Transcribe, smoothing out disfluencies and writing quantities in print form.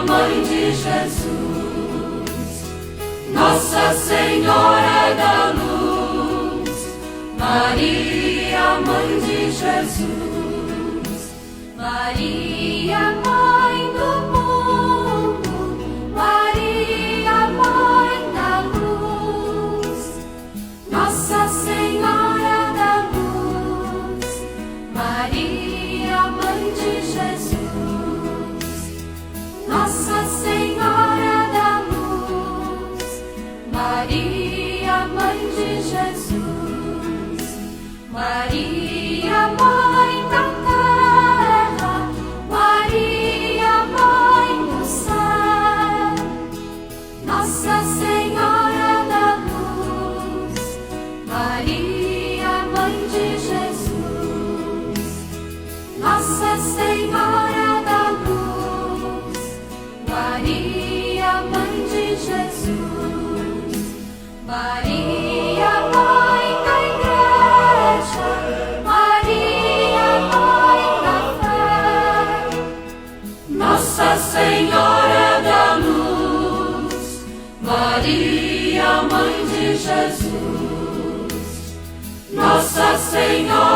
Mãe de Jesus, Nossa Senhora da Luz, Maria, Mãe de Jesus, Maria, Mãe do mundo, Maria, Mãe da Luz, Nossa Senhora da Luz, Maria, Mãe de Jesus, Nossa Senhora da Luz, Maria, Mãe de Jesus, Maria, Mãe da terra, Maria, Mãe do céu, Nossa Senhora da Luz, Maria, Mãe de Jesus, Nossa Senhora da Luz, Maria, Mãe de Jesus, Maria, Mãe da Igreja, Maria, Mãe da fé, Nossa Senhora da Luz, Maria, Mãe de Jesus, Nossa Senhora